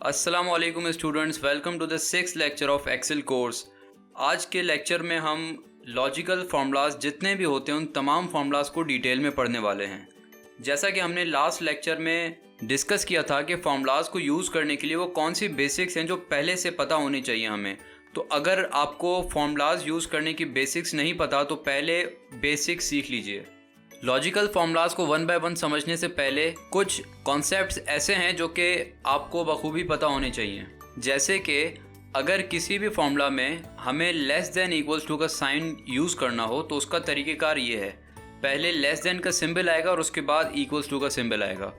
अस्सलामु अलैकुम students, welcome to the 6th lecture of Excel course. आज के लेक्चर में हम लॉजिकल फार्मूलाज जितने भी होते हैं उन तमाम फार्मूलाज को डिटेल में पढ़ने वाले हैं। जैसा कि हमने लास्ट लेक्चर में डिस्कस किया था कि फार्मूलाज को यूज़ करने के लिए वो कौन सी बेसिक्स हैं जो पहले से पता होनी चाहिए हमें। तो अगर आपको फार्मूलाज यूज़ करने की बेसिक्स नहीं पता तो पहले बेसिक्स सीख लीजिए। लॉजिकल फार्मूलाज को वन बाय वन समझने से पहले कुछ कॉन्सेप्ट्स ऐसे हैं जो कि आपको बखूबी पता होने चाहिए। जैसे कि अगर किसी भी फार्मूला में हमें लेस देन इक्वल्स टू का साइन यूज़ करना हो तो उसका तरीक़ेकार ये है, पहले लेस देन का सिंबल आएगा और उसके बाद इक्वल्स टू का सिंबल आएगा।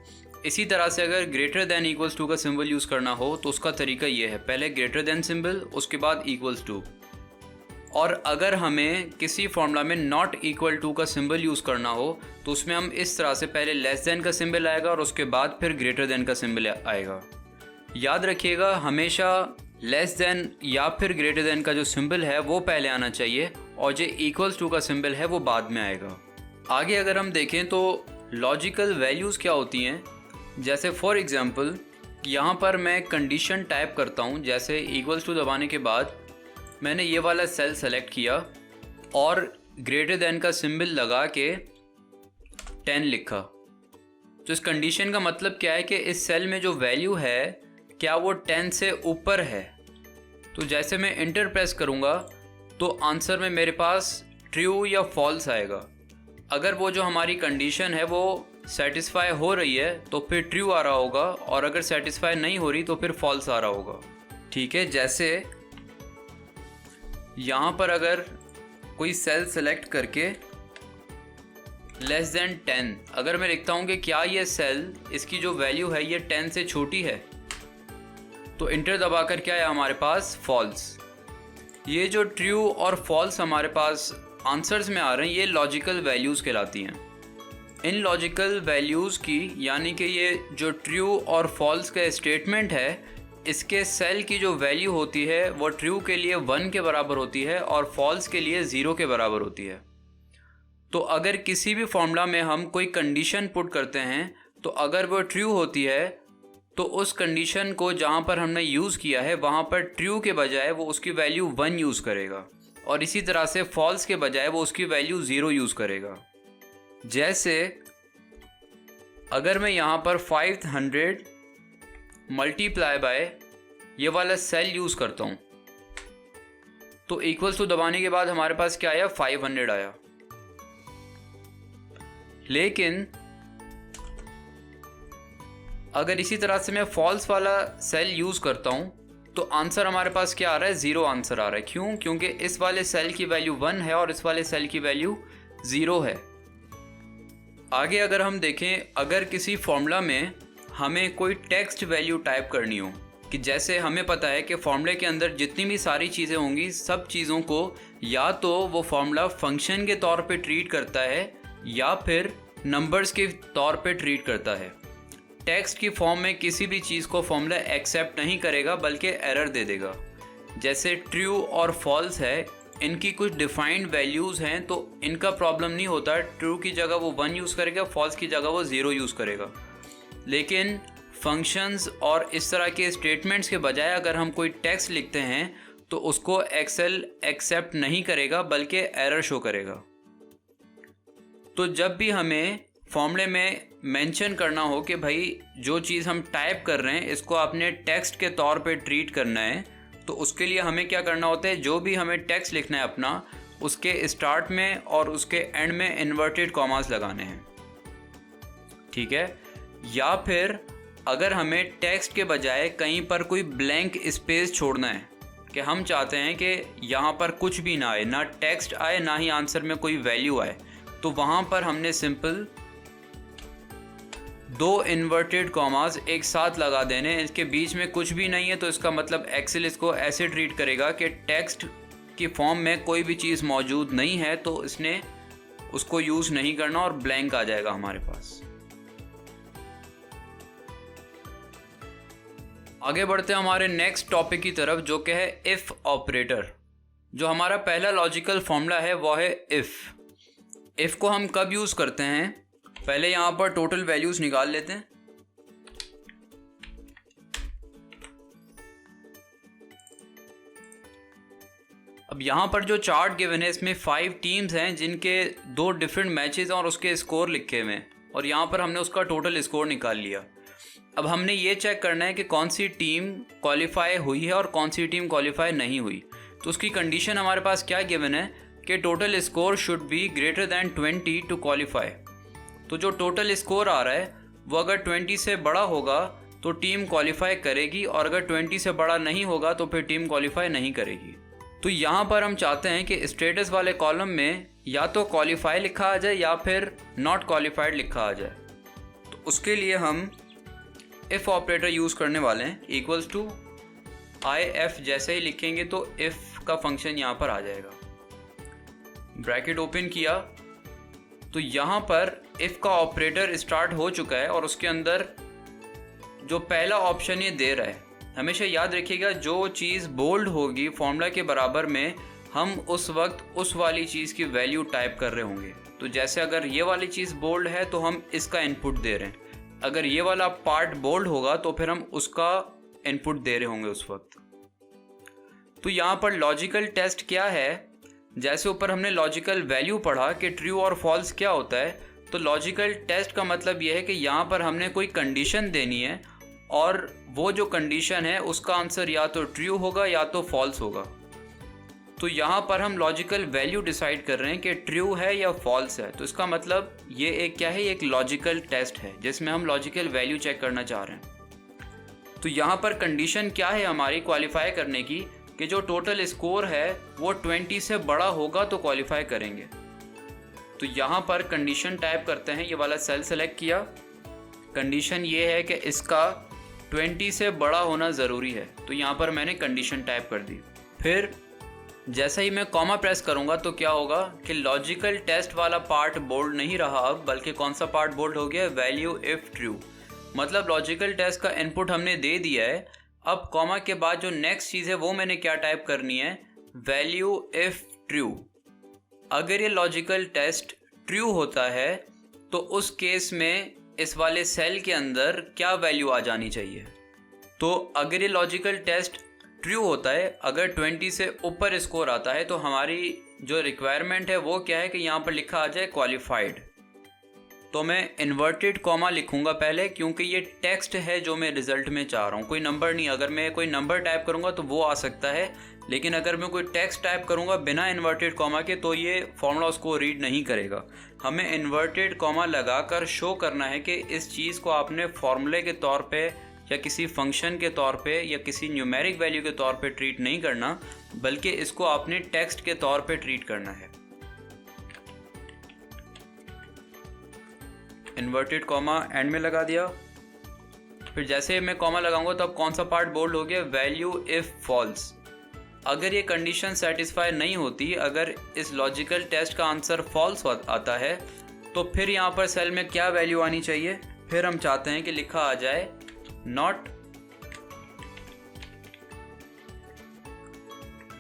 इसी तरह से अगर ग्रेटर देन इक्वल्स टू का सिंबल यूज़ करना हो तो उसका तरीका ये है, पहले ग्रेटर देन सिंबल उसके बाद इक्वल्स टू। और अगर हमें किसी फार्मूला में नॉट इक्वल टू का सिंबल यूज़ करना हो तो उसमें हम इस तरह से पहले लेस देन का सिंबल आएगा और उसके बाद फिर ग्रेटर देन का सिंबल आएगा। याद रखिएगा, हमेशा लेस देन या फिर ग्रेटर देन का जो सिंबल है वो पहले आना चाहिए और जो इक्वल्स टू का सिंबल है वो बाद में आएगा। आगे अगर हम देखें तो लॉजिकल वैल्यूज़ क्या होती हैं, जैसे फॉर एग्ज़ाम्पल यहाँ पर मैं कंडीशन टाइप करता हूँ। जैसे इक्वल्स टू दबाने के बाद मैंने ये वाला सेल सेलेक्ट किया और ग्रेटर देन का सिंबल लगा के 10 लिखा। तो इस कंडीशन का मतलब क्या है कि इस सेल में जो वैल्यू है क्या वो 10 से ऊपर है। तो जैसे मैं इंटर प्रेस करूँगा तो आंसर में मेरे पास ट्रू या फॉल्स आएगा। अगर वो जो हमारी कंडीशन है वो सेटिस्फाई हो रही है तो फिर ट्रू आ रहा होगा और अगर सेटिस्फाई नहीं हो रही तो फिर फॉल्स आ रहा होगा। ठीक है, जैसे यहाँ पर अगर कोई सेल सेलेक्ट करके लेस देन 10 अगर मैं लिखता हूँ कि क्या ये सेल इसकी जो वैल्यू है ये 10 से छोटी है, तो इंटर दबाकर क्या है हमारे पास फॉल्स। ये जो ट्रू और फॉल्स हमारे पास आंसर्स में आ रहे हैं ये लॉजिकल वैल्यूज़ कहलाती हैं। इन लॉजिकल वैल्यूज़ की यानी कि ये जो ट्रू और फॉल्स का स्टेटमेंट है इसके सेल की जो वैल्यू होती है वो ट्रू के लिए 1 के बराबर होती है और फॉल्स के लिए 0 के बराबर होती है। तो अगर किसी भी फॉर्मूला में हम कोई कंडीशन पुट करते हैं तो अगर वो ट्रू होती है तो उस कंडीशन को जहाँ पर हमने यूज़ किया है वहाँ पर ट्रू के बजाय वो उसकी वैल्यू 1 यूज़ करेगा और इसी तरह से फॉल्स के बजाय वो उसकी वैल्यू 0 यूज़ करेगा। जैसे अगर मैं यहाँ पर 500 मल्टीप्लाई बाय ये वाला सेल यूज़ करता हूँ तो इक्वल्स टू दबाने के बाद हमारे पास क्या आया, 500 आया। लेकिन अगर इसी तरह से मैं फॉल्स वाला सेल यूज़ करता हूँ तो आंसर हमारे पास क्या आ रहा है, 0 आंसर आ रहा है। क्यों? क्योंकि इस वाले सेल की वैल्यू 1 है और इस वाले सेल की वैल्यू 0 है। आगे अगर हम देखें, अगर किसी फॉर्मूला में हमें कोई टेक्स्ट वैल्यू टाइप करनी हो, कि जैसे हमें पता है कि फॉर्मूले के अंदर जितनी भी सारी चीज़ें होंगी सब चीज़ों को या तो वो फॉर्मूला फंक्शन के तौर पे ट्रीट करता है या फिर नंबर्स के तौर पे ट्रीट करता है। टेक्स्ट की फॉर्म में किसी भी चीज़ को फॉर्मूला एक्सेप्ट नहीं करेगा बल्कि एरर दे देगा। जैसे ट्रू और फॉल्स है, इनकी कुछ डिफाइंड वैल्यूज़ हैं तो इनका प्रॉब्लम नहीं होता, ट्रू की जगह वो 1 यूज़ करेगा, फॉल्स की जगह वो 0 यूज़ करेगा। लेकिन फंक्शंस और इस तरह के स्टेटमेंट्स के बजाय अगर हम कोई टेक्स्ट लिखते हैं तो उसको एक्सेल एक्सेप्ट नहीं करेगा बल्कि एरर शो करेगा। तो जब भी हमें फॉर्मूले में मेंशन करना हो कि भाई जो चीज़ हम टाइप कर रहे हैं इसको आपने टेक्स्ट के तौर पे ट्रीट करना है, तो उसके लिए हमें क्या करना होता है, जो भी हमें टेक्स्ट लिखना है अपना उसके स्टार्ट में और उसके एंड में इन्वर्टेड कॉमास लगाने हैं। ठीक है, या फिर अगर हमें टेक्स्ट के बजाय कहीं पर कोई ब्लैंक स्पेस छोड़ना है कि हम चाहते हैं कि यहाँ पर कुछ भी ना आए, ना टेक्स्ट आए ना ही आंसर में कोई वैल्यू आए, तो वहाँ पर हमने सिंपल 2 इन्वर्टेड कॉमास एक साथ लगा देने, इसके बीच में कुछ भी नहीं है। तो इसका मतलब एक्सेल इसको ऐसे ट्रीट करेगा कि टेक्स्ट की फॉर्म में कोई भी चीज़ मौजूद नहीं है तो इसने उसको यूज़ नहीं करना और ब्लैंक आ जाएगा हमारे पास। आगे बढ़ते हैं हमारे नेक्स्ट टॉपिक की तरफ जो कि है इफ़ ऑपरेटर। जो हमारा पहला लॉजिकल फॉर्मूला है वो है इफ़ को हम कब यूज़ करते हैं, पहले यहाँ पर टोटल वैल्यूज़ निकाल लेते हैं। अब यहाँ पर जो चार्ट गिवन है इसमें 5 टीम्स हैं जिनके 2 डिफरेंट मैचेस और उसके स्कोर लिखे हुए हैं, और यहाँ पर हमने उसका टोटल स्कोर निकाल लिया। अब हमने ये चेक करना है कि कौन सी टीम क्वालिफाई हुई है और कौन सी टीम क्वालिफाई नहीं हुई। तो उसकी कंडीशन हमारे पास क्या गिवन है कि total score should be greater than 20 to qualify. तो जो टोटल स्कोर आ रहा है वो अगर 20 से बड़ा होगा तो टीम क्वालिफाई करेगी, और अगर 20 से बड़ा नहीं होगा तो फिर टीम क्वालिफाई नहीं करेगी। तो यहाँ पर हम चाहते हैं कि स्टेटस वाले कॉलम में या तो क्वालिफाई लिखा आ जाए या फिर नॉट क्वालिफाइड लिखा आ जाए। तो उसके लिए हम इफ़ ऑपरेटर यूज़ करने वाले हैं। इक्वल्स टू IF जैसे ही लिखेंगे तो इफ़ का फंक्शन यहाँ पर आ जाएगा। ब्रैकेट ओपन किया तो यहाँ पर इफ़ का ऑपरेटर स्टार्ट हो चुका है, और उसके अंदर जो पहला ऑप्शन ये दे रहा है, हमेशा याद रखिएगा जो चीज़ बोल्ड होगी फॉर्मूला के बराबर में हम उस वक्त उस वाली चीज़ की वैल्यू टाइप कर रहे होंगे। तो जैसे अगर ये वाली चीज़ बोल्ड है तो हम इसका इनपुट दे रहे हैं, अगर ये वाला पार्ट बोल्ड होगा तो फिर हम उसका इनपुट दे रहे होंगे उस वक्त। तो यहाँ पर लॉजिकल टेस्ट क्या है, जैसे ऊपर हमने लॉजिकल वैल्यू पढ़ा कि ट्रू और फॉल्स क्या होता है, तो लॉजिकल टेस्ट का मतलब यह है कि यहाँ पर हमने कोई कंडीशन देनी है और वो जो कंडीशन है उसका आंसर या तो ट्रू होगा या तो फॉल्स होगा। तो यहाँ पर हम लॉजिकल वैल्यू डिसाइड कर रहे हैं कि ट्रू है या फॉल्स है। तो इसका मतलब ये एक क्या है, एक लॉजिकल टेस्ट है जिसमें हम लॉजिकल वैल्यू चेक करना चाह रहे हैं। तो यहाँ पर कंडीशन क्या है हमारी क्वालिफाई करने की, कि जो टोटल स्कोर है वो 20 से बड़ा होगा तो क्वालिफाई करेंगे। तो यहाँ पर कंडीशन टाइप करते हैं, ये वाला सेल सेलेक्ट किया। कंडीशन ये है कि इसका 20 से बड़ा होना ज़रूरी है, तो यहाँ पर मैंने कंडीशन टाइप कर दी। फिर जैसे ही मैं कॉमा प्रेस करूँगा तो क्या होगा कि लॉजिकल टेस्ट वाला पार्ट बोल्ड नहीं रहा अब, बल्कि कौन सा पार्ट बोल्ड हो गया, वैल्यू इफ़ ट्रू। मतलब लॉजिकल टेस्ट का इनपुट हमने दे दिया है। अब कॉमा के बाद जो नेक्स्ट चीज़ है वो मैंने क्या टाइप करनी है, वैल्यू इफ़ ट्रू। अगर ये लॉजिकल टेस्ट ट्रू होता है तो उस केस में इस वाले सेल के अंदर क्या वैल्यू आ जानी चाहिए। तो अगर ये लॉजिकल टेस्ट ट्रू होता है, अगर 20 से ऊपर स्कोर आता है, तो हमारी जो रिक्वायरमेंट है वो क्या है कि यहाँ पर लिखा आ जाए क्वालिफाइड। तो मैं इन्वर्टेड कॉमा लिखूंगा पहले, क्योंकि ये टेक्स्ट है जो मैं रिजल्ट में चाह रहा हूँ, कोई नंबर नहीं। अगर मैं कोई नंबर टाइप करूँगा तो वो आ सकता है, लेकिन अगर मैं कोई टेक्स्ट टाइप करूँगा बिना इन्वर्टेड कॉमा के तो ये फॉर्मूला उसको रीड नहीं करेगा। हमें इन्वर्टेड कॉमा लगाकर शो करना है कि इस चीज़ को आपने फॉर्मूले के तौर पे या किसी फंक्शन के तौर पे या किसी न्यूमेरिक वैल्यू के तौर पे ट्रीट नहीं करना, बल्कि इसको आपने टेक्स्ट के तौर पे ट्रीट करना है। इन्वर्टेड कॉमा एंड में लगा दिया। फिर जैसे मैं कॉमा लगाऊंगा तो अब कौन सा पार्ट बोल्ड हो गया, वैल्यू इफ़ फॉल्स। अगर ये कंडीशन सेटिस्फाई नहीं होती, अगर इस लॉजिकल टेस्ट का आंसर फॉल्स आता है, तो फिर यहाँ पर सेल में क्या वैल्यू आनी चाहिए, फिर हम चाहते हैं कि लिखा आ जाए नॉट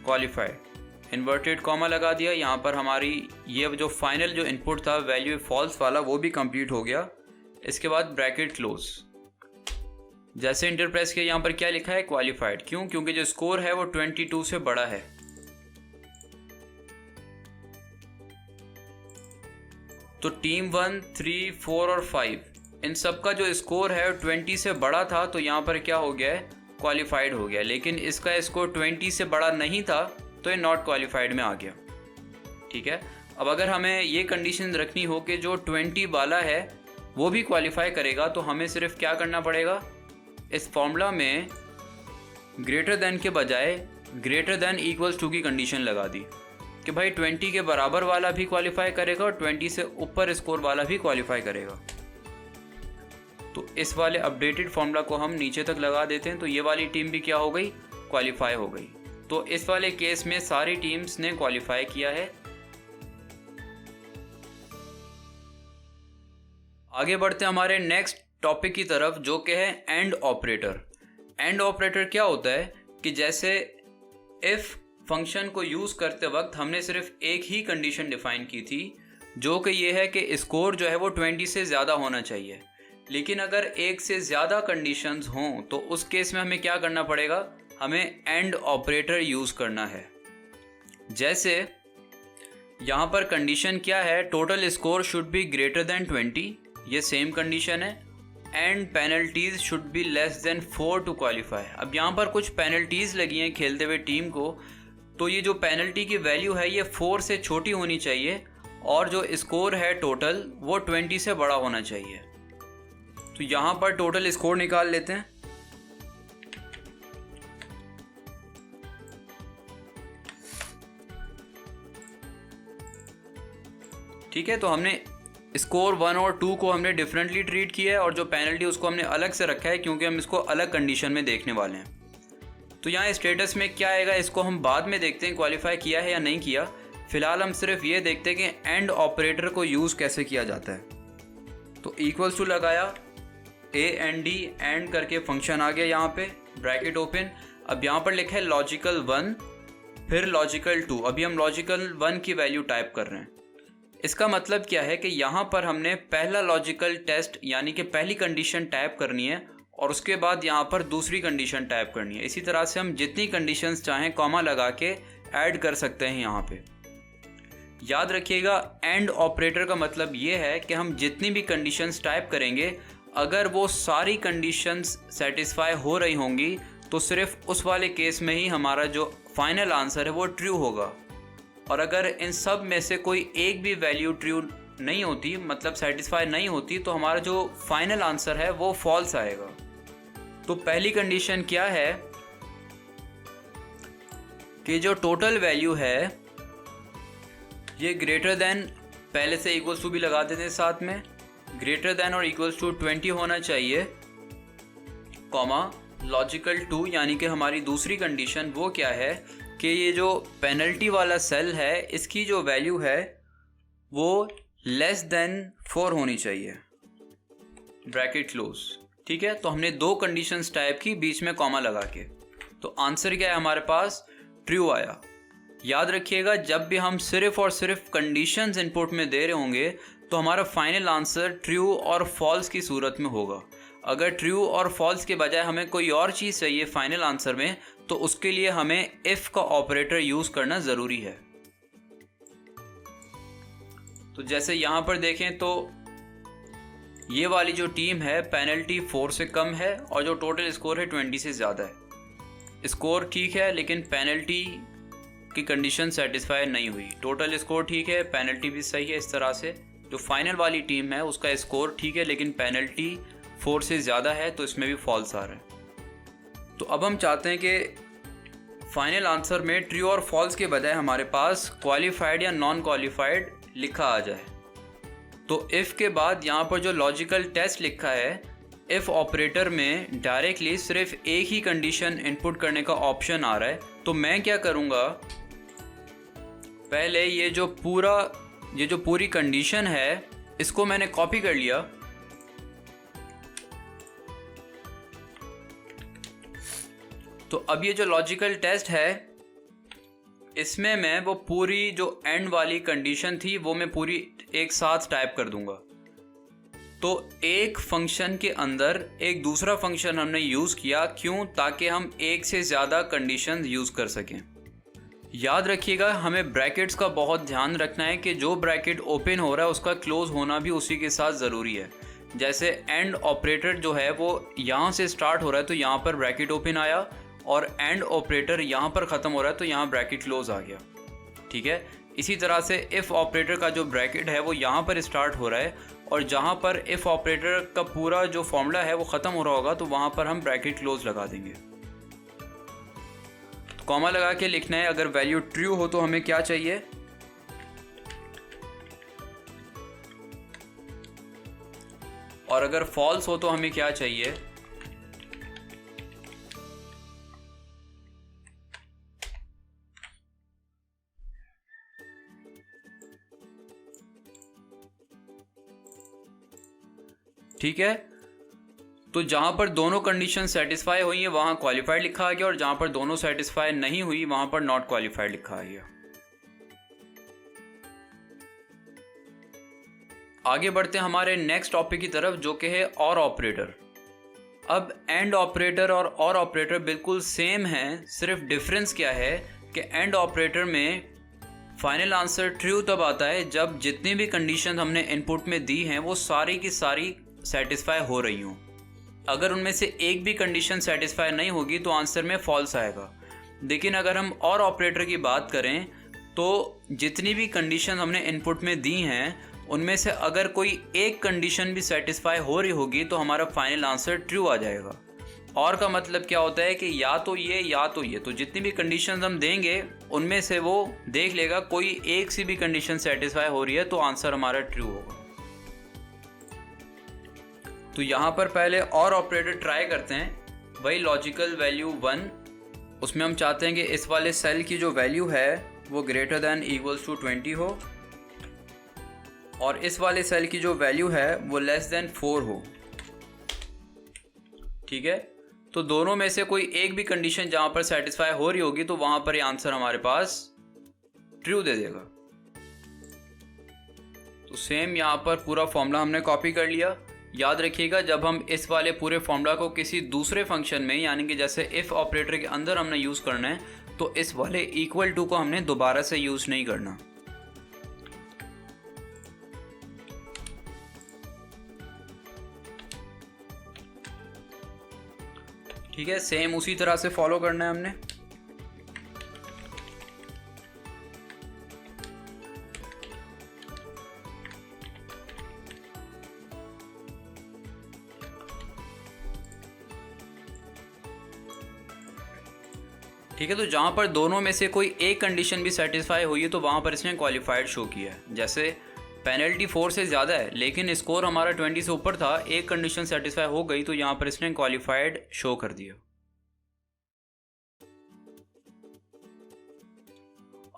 क्वालिफाइड। इन्वर्टेड कॉमा लगा दिया। यहाँ पर हमारी ये जो फाइनल जो इनपुट था वैल्यू फॉल्स वाला वो भी कंप्लीट हो गया। इसके बाद ब्रैकेट क्लोज। जैसे इंटर प्रेस किया, यहाँ पर क्या लिखा है, क्वालिफाइड। क्यों? क्योंकि जो स्कोर है वो 22 से बड़ा है। तो टीम 1, 3, 4 और 5 इन सब का जो स्कोर है 20 से बड़ा था, तो यहाँ पर क्या हो गया है, क्वालिफाइड हो गया। लेकिन इसका स्कोर 20 से बड़ा नहीं था तो ये नॉट क्वालिफाइड में आ गया। ठीक है। अब अगर हमें ये कंडीशन रखनी हो कि जो 20 वाला है वो भी क्वालिफाई करेगा, तो हमें सिर्फ क्या करना पड़ेगा, इस फॉर्मूला में ग्रेटर देन के बजाय ग्रेटर देन इक्वल्स टू की कंडीशन लगा दी कि भाई 20 के बराबर वाला भी क्वालिफाई करेगा और 20 से ऊपर स्कोर वाला भी क्वालिफाई करेगा। तो इस वाले अपडेटेड फॉर्मूला को हम नीचे तक लगा देते हैं, तो ये वाली टीम भी क्या हो गई, क्वालिफाई हो गई। तो इस वाले केस में सारी टीम्स ने क्वालिफाई किया है। आगे बढ़ते हैं हमारे नेक्स्ट टॉपिक की तरफ, जो कि है एंड ऑपरेटर। एंड ऑपरेटर क्या होता है कि जैसे इफ फंक्शन को यूज़ करते वक्त हमने सिर्फ एक ही कंडीशन डिफाइन की थी, जो कि ये है कि स्कोर जो है वो 20 से ज़्यादा होना चाहिए। लेकिन अगर एक से ज़्यादा कंडीशंस हों तो उस केस में हमें क्या करना पड़ेगा, हमें एंड ऑपरेटर यूज़ करना है। जैसे यहाँ पर कंडीशन क्या है, total score should be greater than 20, ये सेम कंडीशन है, and penalties should be less than 4 to qualify. अब यहाँ पर कुछ पेनल्टीज लगी हैं खेलते हुए टीम को, तो ये जो पेनल्टी की वैल्यू है ये 4 से छोटी होनी चाहिए और जो स्कोर है टोटल वो 20 से बड़ा होना चाहिए। तो यहाँ पर टोटल स्कोर निकाल लेते हैं। ठीक है, तो हमने स्कोर 1 और 2 को हमने डिफरेंटली ट्रीट किया है और जो पेनल्टी उसको हमने अलग से रखा है क्योंकि हम इसको अलग कंडीशन में देखने वाले हैं। तो यहाँ स्टेटस में क्या आएगा इसको हम बाद में देखते हैं, क्वालिफाई किया है या नहीं किया। फिलहाल हम सिर्फ ये देखते हैं कि एंड ऑपरेटर को यूज़ कैसे किया जाता है। तो इक्वल्स टू लगाया, AND एंड करके फंक्शन आ गया यहाँ पे, ब्रैकेट ओपन। अब यहाँ पर लिखा है लॉजिकल 1 फिर लॉजिकल 2। अभी हम लॉजिकल 1 की वैल्यू टाइप कर रहे हैं। इसका मतलब क्या है कि यहाँ पर हमने पहला लॉजिकल टेस्ट यानी कि पहली कंडीशन टाइप करनी है और उसके बाद यहाँ पर दूसरी कंडीशन टाइप करनी है। इसी तरह से हम जितनी कंडीशंस चाहें कॉमा लगा के ऐड कर सकते हैं यहाँ पे। याद रखिएगा, एंड ऑपरेटर का मतलब ये है कि हम जितनी भी कंडीशंस टाइप करेंगे अगर वो सारी कंडीशंस सेटिस्फाई हो रही होंगी तो सिर्फ उस वाले केस में ही हमारा जो फाइनल आंसर है वो ट्रू होगा। और अगर इन सब में से कोई एक भी वैल्यू ट्रू नहीं होती, मतलब सेटिस्फाई नहीं होती, तो हमारा जो फाइनल आंसर है वो फॉल्स आएगा। तो पहली कंडीशन क्या है कि जो टोटल वैल्यू है ये ग्रेटर देन, पहले से इक्वल्स टू भी लगा देते हैं साथ में, ग्रेटर देन और इक्वल्स टू 20 होना चाहिए, कॉमा लॉजिकल 2 यानी कि हमारी दूसरी कंडीशन वो क्या है कि ये जो पेनल्टी वाला सेल है इसकी जो वैल्यू है वो लेस देन 4 होनी चाहिए, ब्रैकेट क्लोज। ठीक है, तो हमने दो कंडीशंस टाइप की बीच में कॉमा लगा के। तो आंसर क्या है हमारे पास, ट्रू आया। याद रखिएगा, जब भी हम सिर्फ और सिर्फ कंडीशंस इनपुट में दे रहे होंगे तो हमारा फाइनल आंसर ट्रू और फॉल्स की सूरत में होगा। अगर ट्रू और फॉल्स के बजाय हमें कोई और चीज़ चाहिए फाइनल आंसर में तो उसके लिए हमें इफ़ का ऑपरेटर यूज़ करना ज़रूरी है। तो जैसे यहाँ पर देखें तो ये वाली जो टीम है पेनल्टी 4 से कम है और जो टोटल स्कोर है 20 से ज़्यादा है। स्कोर ठीक है लेकिन पेनल्टी की कंडीशन सेटिस्फाई नहीं हुई। टोटल स्कोर ठीक है, पेनल्टी भी सही है। इस तरह से जो फाइनल वाली टीम है उसका स्कोर ठीक है लेकिन पेनल्टी 4 से ज़्यादा है, तो इसमें भी फॉल्स आ रहा है। तो अब हम चाहते हैं कि फाइनल आंसर में ट्रू और फॉल्स के बजाय हमारे पास क्वालिफाइड या नॉन क्वालिफाइड लिखा आ जाए। तो इफ़ के बाद यहाँ पर जो लॉजिकल टेस्ट लिखा है, इफ़ ऑपरेटर में डायरेक्टली सिर्फ एक ही कंडीशन इनपुट करने का ऑप्शन आ रहा है। तो मैं क्या करूँगा, पहले ये जो पूरी कंडीशन है इसको मैंने कॉपी कर लिया। तो अब ये जो लॉजिकल टेस्ट है इसमें मैं वो पूरी जो एंड वाली कंडीशन थी वो मैं पूरी एक साथ टाइप कर दूंगा। तो एक फंक्शन के अंदर एक दूसरा फंक्शन हमने यूज़ किया, क्यों? ताकि हम एक से ज़्यादा कंडीशन यूज़ कर सकें। याद रखिएगा, हमें ब्रैकेट्स का बहुत ध्यान रखना है कि जो ब्रैकेट ओपन हो रहा है उसका क्लोज होना भी उसी के साथ ज़रूरी है। जैसे एंड ऑपरेटर जो है वो यहाँ से स्टार्ट हो रहा है तो यहाँ पर ब्रैकेट ओपन आया, और एंड ऑपरेटर यहाँ पर ख़त्म हो रहा है तो यहाँ ब्रैकेट क्लोज आ गया। ठीक है, इसी तरह से इफ़ ऑपरेटर का जो ब्रैकेट है वो यहाँ पर स्टार्ट हो रहा है और जहाँ पर इफ़ ऑपरेटर का पूरा जो फॉर्मूला है वो ख़त्म हो रहा होगा तो वहाँ पर हम ब्रैकेट क्लोज लगा देंगे। तो कॉमा लगा के लिखना है, अगर वैल्यू ट्रू हो तो हमें क्या चाहिए, और अगर फॉल्स हो तो हमें क्या चाहिए। ठीक है, तो जहाँ पर दोनों कंडीशन सेटिस्फाई हुई हैं वहाँ क्वालिफाइड लिखा आ गया और जहाँ पर दोनों सेटिस्फाई नहीं हुई वहाँ पर नॉट क्वालिफाइड लिखा आ गया। आगे बढ़ते हैं हमारे नेक्स्ट टॉपिक की तरफ जो कि है और ऑपरेटर। अब एंड ऑपरेटर और ऑपरेटर बिल्कुल सेम हैं, सिर्फ डिफरेंस क्या है कि एंड ऑपरेटर में फाइनल आंसर ट्रू तब आता है जब जितनी भी कंडीशन हमने इनपुट में दी हैं वो सारी की सारी सेटिस्फाई हो रही हों। अगर उनमें से एक भी कंडीशन सेटिस्फाई नहीं होगी तो आंसर में फॉल्स आएगा। लेकिन अगर हम और ऑपरेटर की बात करें तो जितनी भी कंडीशन हमने इनपुट में दी हैं उनमें से अगर कोई एक कंडीशन भी सेटिस्फाई हो रही होगी तो हमारा फाइनल आंसर ट्रू आ जाएगा। और का मतलब क्या होता है कि या तो ये, तो जितनी भी कंडीशन हम देंगे उनमें से वो देख लेगा कोई एक सी भी कंडीशन सेटिस्फाई हो रही है तो आंसर हमारा ट्रू होगा। तो यहाँ पर पहले और ऑपरेटर ट्राई करते हैं। वही लॉजिकल वैल्यू 1, उसमें हम चाहते हैं कि इस वाले सेल की जो वैल्यू है वो ग्रेटर दैन इक्वल्स टू 20 हो और इस वाले सेल की जो वैल्यू है वो लेस देन 4 हो। ठीक है, तो दोनों में से कोई एक भी कंडीशन जहां पर सेटिस्फाई हो रही होगी तो वहां पर ये आंसर हमारे पास ट्रू दे देगा। तो सेम यहां पर पूरा फॉर्मूला हमने कॉपी कर लिया। याद रखिएगा जब हम इस वाले पूरे फॉर्मूला को किसी दूसरे फंक्शन में यानी कि जैसे इफ ऑपरेटर के अंदर हमने यूज करना है तो इस वाले इक्वल टू को हमने दोबारा से यूज नहीं करना। ठीक है, सेम उसी तरह से फॉलो करना है हमने। ठीक है, तो जहां पर दोनों में से कोई एक कंडीशन भी सेटिस्फाई हुई है तो वहां पर इसने क्वालिफाइड शो किया है। जैसे पेनल्टी 4 से ज़्यादा है लेकिन स्कोर हमारा 20 से ऊपर था, एक कंडीशन सेटिस्फाई हो गई तो यहाँ पर इसने क्वालिफाइड शो कर दिया।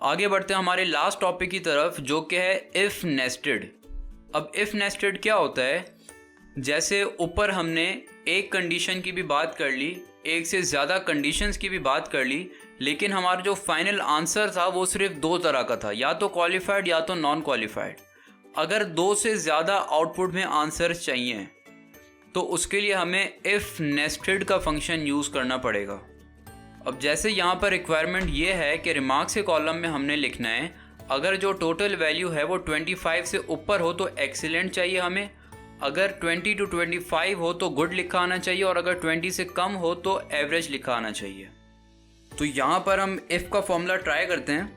आगे बढ़ते हैं हमारे लास्ट टॉपिक की तरफ जो कि है इफ नेस्टेड। अब इफ नेस्टेड क्या होता है, जैसे ऊपर हमने एक कंडीशन की भी बात कर ली, एक से ज़्यादा कंडीशंस की भी बात कर ली, लेकिन हमारा जो फाइनल आंसर था वो सिर्फ 2 तरह का था, या तो क्वालिफाइड या तो नॉन क्वालिफाइड। अगर 2 से ज़्यादा आउटपुट में आंसर चाहिए तो उसके लिए हमें इफ़ नेस्टेड का फंक्शन यूज़ करना पड़ेगा। अब जैसे यहाँ पर रिक्वायरमेंट ये है कि रिमार्क्स के कॉलम में हमने लिखना है अगर जो टोटल वैल्यू है वो 25 से ऊपर हो तो एक्सीलेंट चाहिए हमें, अगर 20 to 25 हो तो गुड लिखा आना चाहिए और अगर 20 से कम हो तो एवरेज लिखा आना चाहिए। तो यहाँ पर हम इफ़ का फॉर्मूला ट्राई करते हैं।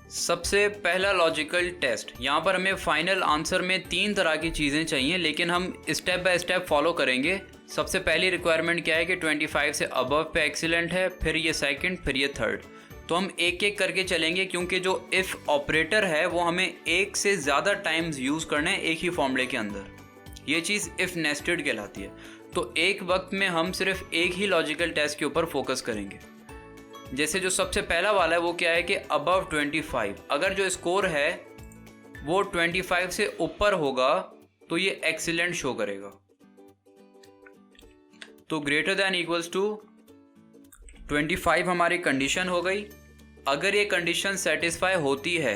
सबसे पहला लॉजिकल टेस्ट, यहाँ पर हमें फाइनल आंसर में 3 तरह की चीज़ें चाहिए लेकिन हम स्टेप बाय स्टेप फॉलो करेंगे। सबसे पहली रिक्वायरमेंट क्या है कि 25 से अबव पे एक्सीलेंट है, फिर ये सेकंड, फिर ये थर्ड। तो हम एक एक करके चलेंगे क्योंकि जो इफ़ ऑपरेटर है वो हमें एक से ज़्यादा टाइम्स यूज़ करना है एक ही फॉर्मूले के अंदर। ये चीज़ इफ़ नेस्टेड कहलाती है। तो एक वक्त में हम सिर्फ एक ही लॉजिकल टेस्ट के ऊपर फोकस करेंगे। जैसे जो सबसे पहला वाला है वो क्या है कि अबव 25, अगर जो स्कोर है वो 25 से ऊपर होगा तो ये एक्सीलेंट शो करेगा। तो ग्रेटर दैन इक्वल्स टू 25 हमारी कंडीशन हो गई। अगर ये कंडीशन सेटिस्फाई होती है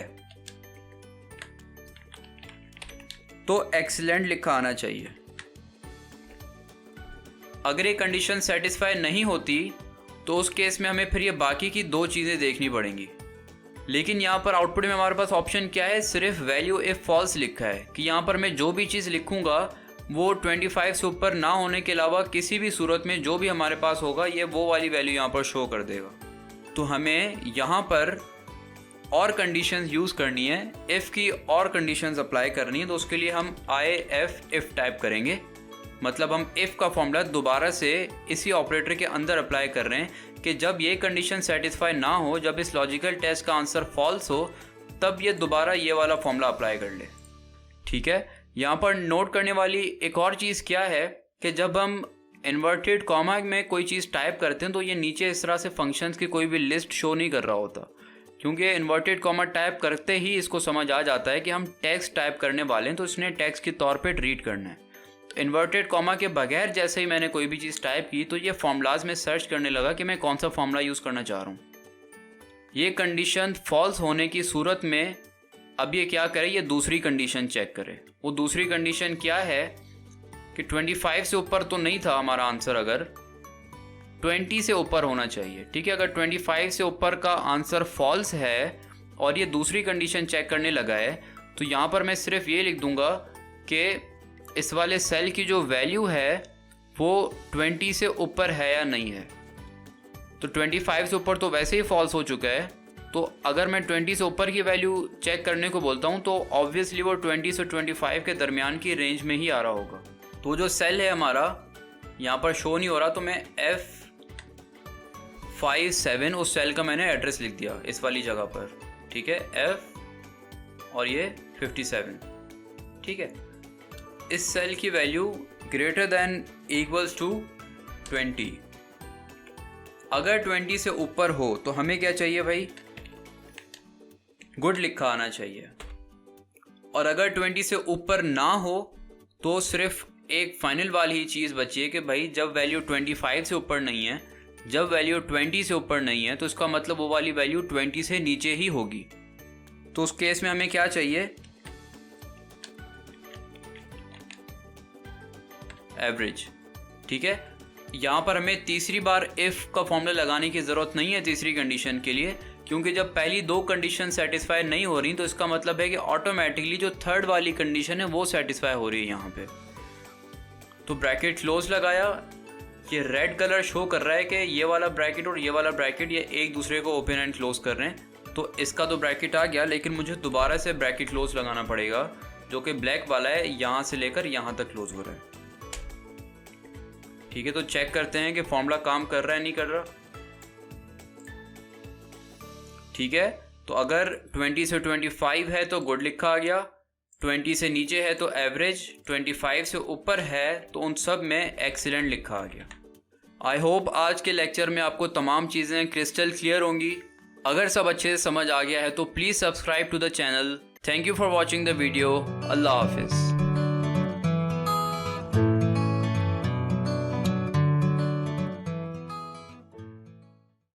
तो एक्सीलेंट लिखा आना चाहिए। अगर ये कंडीशन सेटिस्फाई नहीं होती तो उस केस में हमें फिर ये बाकी की 2 चीज़ें देखनी पड़ेंगी। लेकिन यहाँ पर आउटपुट में हमारे पास ऑप्शन क्या है, सिर्फ वैल्यू इफ़ फॉल्स लिखा है कि यहाँ पर मैं जो भी चीज़ लिखूँगा वो 25 से ऊपर ना होने के अलावा किसी भी सूरत में जो भी हमारे पास होगा ये वो वाली वैल्यू यहाँ पर शो कर देगा। तो हमें यहाँ पर और कंडीशंस यूज़ करनी है, इफ़ की और कंडीशंस अप्लाई करनी है। तो उसके लिए हम इफ़ टाइप करेंगे, मतलब हम इफ़ का फॉर्मूला दोबारा से इसी ऑपरेटर के अंदर अप्लाई कर रहे हैं कि जब ये कंडीशन सेटिस्फाई ना हो, जब इस लॉजिकल टेस्ट का आंसर फॉल्स हो, तब ये दोबारा ये वाला फॉर्मूला अप्लाई कर ले। ठीक है, यहाँ पर नोट करने वाली एक और चीज़ क्या है कि जब हम इन्वर्टेड कॉमा में कोई चीज़ टाइप करते हैं तो ये नीचे इस तरह से फंक्शंस की कोई भी लिस्ट शो नहीं कर रहा होता, क्योंकि इन्वर्टेड कॉमा टाइप करते ही इसको समझ आ जाता है कि हम टेक्स्ट टाइप करने वाले हैं तो इसने टेक्स्ट के तौर पे ट्रीट करना है। इन्वर्टेड कॉमा के बगैर जैसे ही मैंने कोई भी चीज़ टाइप की तो ये फॉर्मूलाज में सर्च करने लगा कि मैं कौन सा फॉर्मूला यूज़ करना चाह रहा हूँ। ये कंडीशन फॉल्स होने की सूरत में अब ये क्या करे, ये दूसरी कंडीशन चेक करे। वो दूसरी कंडीशन क्या है कि 25 से ऊपर तो नहीं था हमारा आंसर, अगर 20 से ऊपर होना चाहिए। ठीक है, अगर 25 से ऊपर का आंसर फॉल्स है और ये दूसरी कंडीशन चेक करने लगा है, तो यहाँ पर मैं सिर्फ ये लिख दूंगा कि इस वाले सेल की जो वैल्यू है वो 20 से ऊपर है या नहीं है। तो 25 से ऊपर तो वैसे ही फॉल्स हो चुका है, तो अगर मैं 20 से ऊपर की वैल्यू चेक करने को बोलता हूँ तो ऑब्वियसली वो 20 से 25 के दरमियान की रेंज में ही आ रहा होगा। तो जो सेल है हमारा यहाँ पर शो नहीं हो रहा, तो मैं F57 उस सेल का मैंने एड्रेस लिख दिया इस वाली जगह पर, ठीक है, F और ये 57, ठीक है। इस सेल की value greater than equals to 20। अगर 20 से ऊपर हो तो हमें क्या चाहिए भाई, गुड लिखा आना चाहिए। और अगर 20 से ऊपर ना हो तो सिर्फ एक फाइनल वाली ही चीज़ बची है कि भाई जब वैल्यू 25 से ऊपर नहीं है, जब वैल्यू 20 से ऊपर नहीं है, तो इसका मतलब वो वाली वैल्यू 20 से नीचे ही होगी। तो उस केस में हमें क्या चाहिए, एवरेज, ठीक है। यहाँ पर हमें तीसरी बार इफ़ का फॉर्मूला लगाने की ज़रूरत नहीं है तीसरी कंडीशन के लिए, क्योंकि जब पहली दो कंडीशन सेटिस्फाई नहीं हो रही तो इसका मतलब है कि ऑटोमेटिकली जो थर्ड वाली कंडीशन है वो सेटिस्फाई हो रही है यहाँ पे। तो ब्रैकेट क्लोज लगाया, ये रेड कलर शो कर रहा है कि ये वाला ब्रैकेट और ये वाला ब्रैकेट ये एक दूसरे को ओपन एंड क्लोज कर रहे हैं। तो इसका तो ब्रैकेट आ गया, लेकिन मुझे दोबारा से ब्रैकेट क्लोज लगाना पड़ेगा जो कि ब्लैक वाला है, यहाँ से लेकर यहाँ तक क्लोज हो रहा है, ठीक है। तो चेक करते हैं कि फॉर्मूला काम कर रहा है नहीं कर रहा, ठीक है। तो अगर 20 से 25 है तो गुड लिखा आ गया, 20 से नीचे है तो एवरेज, 25 से ऊपर है तो उन सब में एक्सीलेंट लिखा आ गया। आई होप आज के लेक्चर में आपको तमाम चीज़ें क्रिस्टल क्लियर होंगी। अगर सब अच्छे से समझ आ गया है तो please subscribe to the channel. Thank you for watching the video. अल्लाह हाफिज़।